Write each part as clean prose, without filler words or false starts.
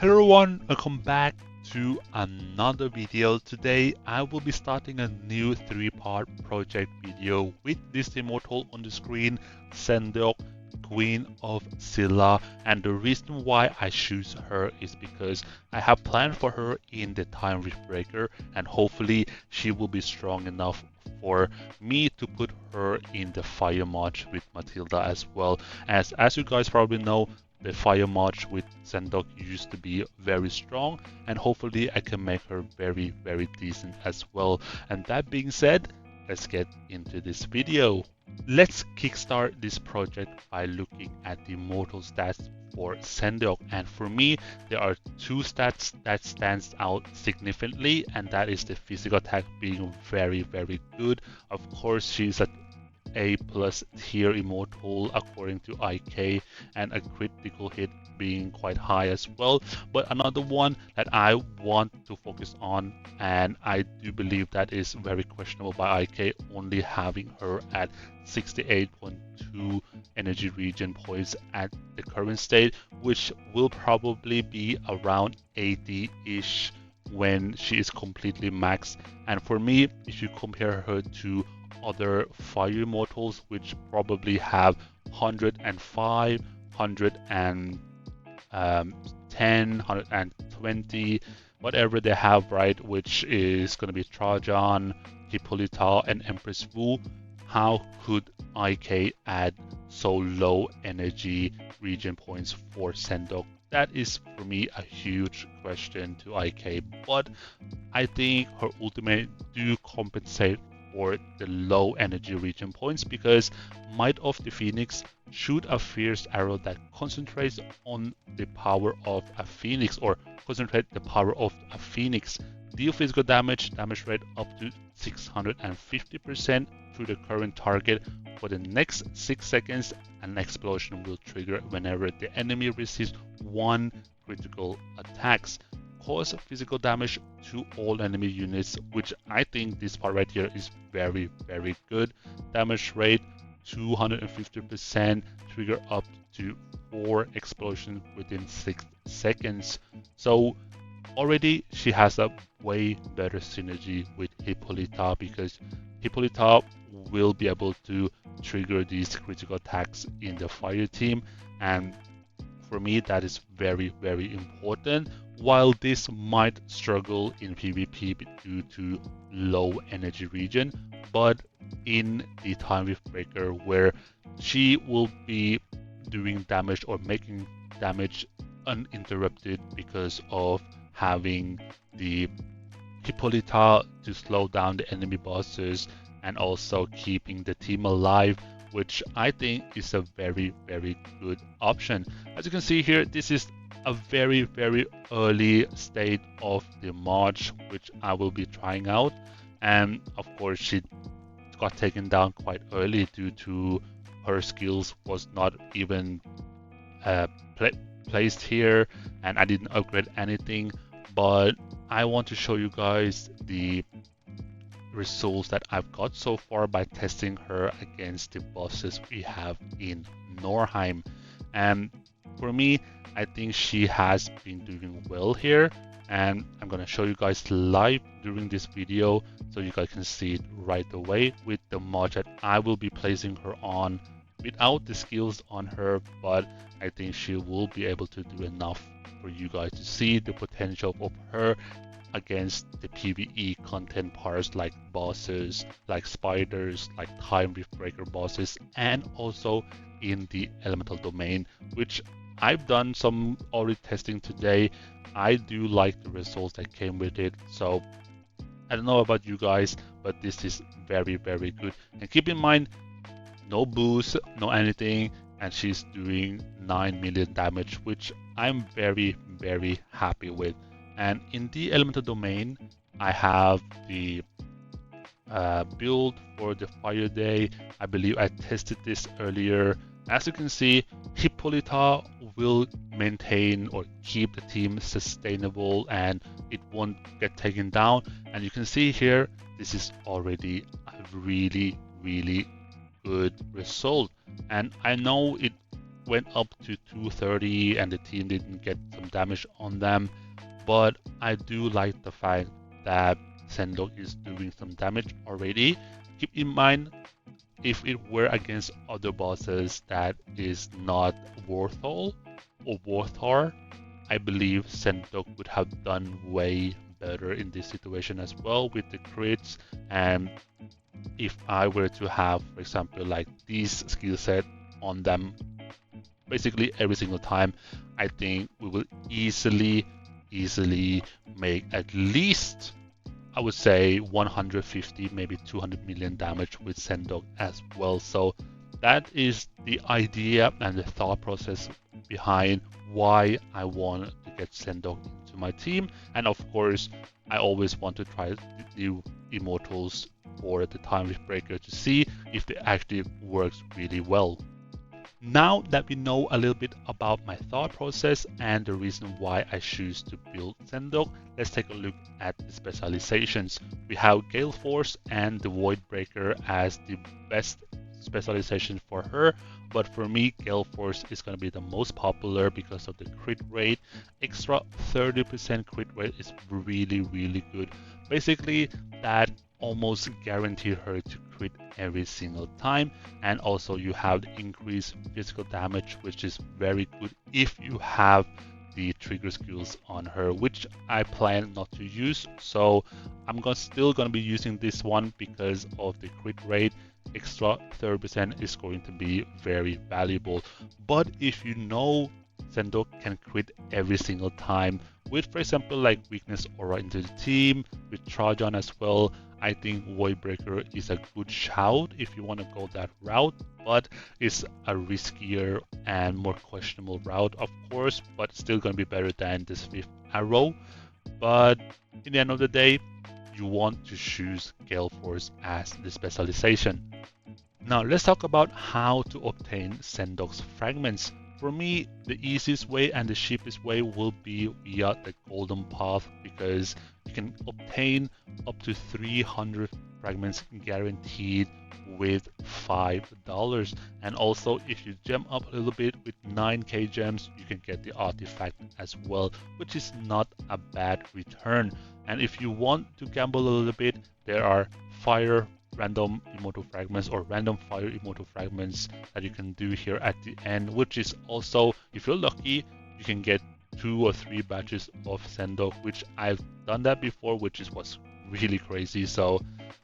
Hello everyone, welcome back to another video. Today I will be starting a new 3-part project video with this immortal on the screen, Seondeok, Queen of Silla, and the reason why I choose her is because I have planned for her in the Time Rift Breaker, and hopefully she will be strong enough for me to put her in the Fire March with Matilda as well. As you guys probably know, the Fire March with Seondeok used to be very strong, and hopefully I can make her very decent as well. And that being said, let's get into this video. Let's kickstart this project by looking at the mortal stats for Seondeok, and for me there are two stats that stands out significantly, and that is the physical attack being very good. Of course, she's a A+ tier immortal according to IK, and a critical hit being quite high as well. But another one that I want to focus on, and I do believe that is very questionable by IK, only having her at 68.2 energy regen points at the current state, which will probably be around 80-ish when she is completely maxed. And for me, if you compare her to other fire immortals, which probably have 105, 110, 120, whatever they have, right? Which is going to be Trajan, Hippolyta, and Empress Wu. How could IK add so low energy regen points for Seondeok? That is for me a huge question to IK, but I think her ultimate do compensate for the low energy regen points, because Might of the Phoenix shoot a fierce arrow that concentrates on the power of a phoenix, or concentrate the power of a phoenix, deal physical damage rate up to 650% to the current target for the next 6 seconds. An explosion will trigger whenever the enemy receives one critical attacks. Cause physical damage to all enemy units, which I think this part right here is very good. Damage rate 250%, trigger up to 4 explosions within 6 seconds. So already she has a way better synergy with Hippolyta, because Hippolyta will be able to trigger these critical attacks in the fire team, and for me that is very important. While this might struggle in PvP due to low energy regen, but in the Time Rift Breaker, where she will be doing damage or making damage uninterrupted because of having the Hippolyta to slow down the enemy bosses and also keeping the team alive, which I think is a very good option. As you can see here, this is a very early state of the March, which I will be trying out. And of course she got taken down quite early due to her skills was not even placed here, and I didn't upgrade anything. But I want to show you guys the results that I've got so far by testing her against the bosses we have in Norheim. And for me, I think she has been doing well here, and I'm gonna show you guys live during this video so you guys can see it right away with the mod that I will be placing her on without the skills on her, but I think she will be able to do enough for you guys to see the potential of her against the PvE content parts like bosses, like spiders, like Time Rift Breaker bosses, and also in the elemental domain, which I've done some already testing today. I do like the results that came with it, so I don't know about you guys, but this is very good. And keep in mind, no boost, no anything, and she's doing 9 million damage, which I'm very happy with. And in the elemental domain, I have the build for the Fire Day. I believe I tested this earlier. As you can see, Hippolyta will maintain or keep the team sustainable, and it won't get taken down. And you can see here, this is already a really good result. And I know it went up to 230 and the team didn't get some damage on them. But I do like the fact that Seondeok is doing some damage already. Keep in mind, if it were against other bosses that is not Warthol or Warthor, I believe Seondeok would have done way better in this situation as well with the crits. And if I were to have, for example, like this skill set on them basically every single time, I think we will easily make at least, I would say, 150, maybe 200 million damage with Seondeok as well. So that is the idea and the thought process behind why I want to get Seondeok into my team. And of course, I always want to try new immortals for the Time Rift Breaker to see if it actually works really well. Now that we know a little bit about my thought process and the reason why I choose to build Seondeok, let's take a look at the specializations. We have Gale Force and the Void Breaker as the best specialization for her, but for me, Gale Force is going to be the most popular because of the crit rate. Extra 30% crit rate is really good. Basically, that almost guaranteed her to crit every single time, and also you have the increased physical damage, which is very good if you have the trigger skills on her, which I plan not to use. So I'm still going to be using this one because of the crit rate. Extra 30% is going to be very valuable. But if you know Seondeok can crit every single time with, for example, like weakness aura into the team, with Trajan as well, I think Voidbreaker is a good shout if you want to go that route, but it's a riskier and more questionable route, of course, but still going to be better than the Swift Arrow. But in the end of the day, you want to choose Gale Force as the specialization. Now let's talk about how to obtain Seondeok's fragments. For me, the easiest way and the cheapest way will be via the golden path, because you can obtain up to 300 fragments guaranteed with $5. And also, if you gem up a little bit with 9k gems, you can get the artifact as well, which is not a bad return. And if you want to gamble a little bit, there are fire random immortal fragments or random fire immortal fragments that you can do here at the end, which is also, if you're lucky, you can get 2 or 3 batches of Seondeok, which I've done that before, which was really crazy. So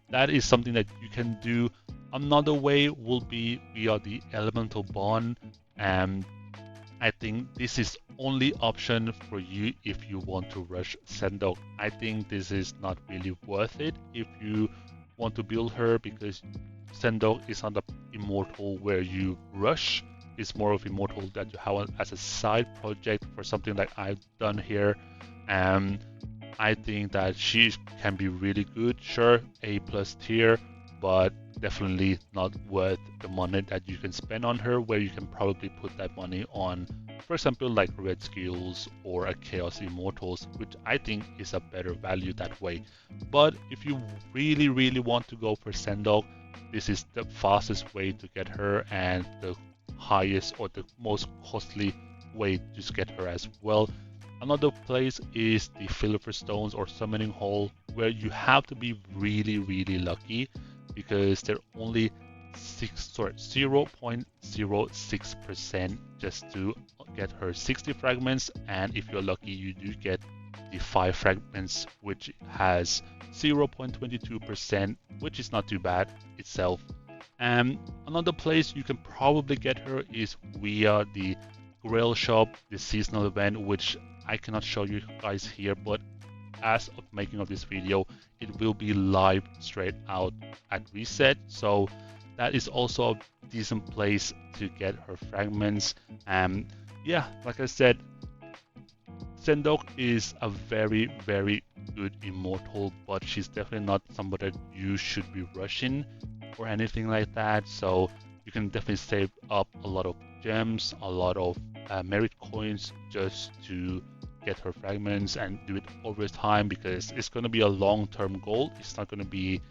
that is something that you can do. Another way will be via the elemental bond, and I think this is only option for you if you want to rush Seondeok. I think this is not really worth it if you want to build her, because Seondeok is not an immortal where you rush. It's more of immortal that you have as a side project for something like I've done here. And I think that she can be really good. Sure, A+ tier, but definitely not worth the money that you can spend on her, where you can probably put that money on, for example, like red skills or a chaos immortals, which I think is a better value that way. But if you really want to go for Seondeok, this is the fastest way to get her and the highest or the most costly way to get her as well. Another place is the Philosopher's Stones or Summoning Hall, where you have to be really lucky, because they're only 0.06% just to get her 60 fragments, and if you're lucky you do get the 5 fragments, which has 0.22%, which is not too bad itself. And another place you can probably get her is via the Grail Shop, the seasonal event, which I cannot show you guys here, but as of making of this video, it will be live straight out at reset. So that is also a decent place to get her fragments. And yeah, like I said, Seondeok is a very good immortal, but she's definitely not somebody that you should be rushing or anything like that. So you can definitely save up a lot of gems, a lot of merit coins just to get her fragments and do it over time, because it's going to be a long-term goal. It's not going to be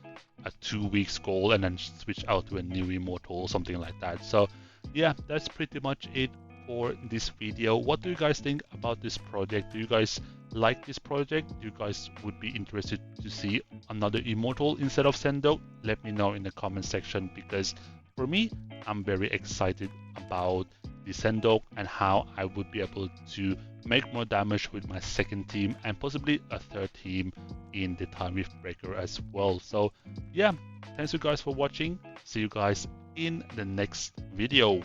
a 2 weeks goal and then switch out to a new immortal or something like that. So yeah, that's pretty much it for this video. What do you guys think about this project? Do you guys like this project? Do you guys would be interested to see another immortal instead of Seondeok? Let me know in the comment section, because for me, I'm very excited about the Seondeok and how I would be able to make more damage with my second team and possibly a third team in the Time Rift Breaker as well. So yeah, thanks you guys for watching. See you guys in the next video.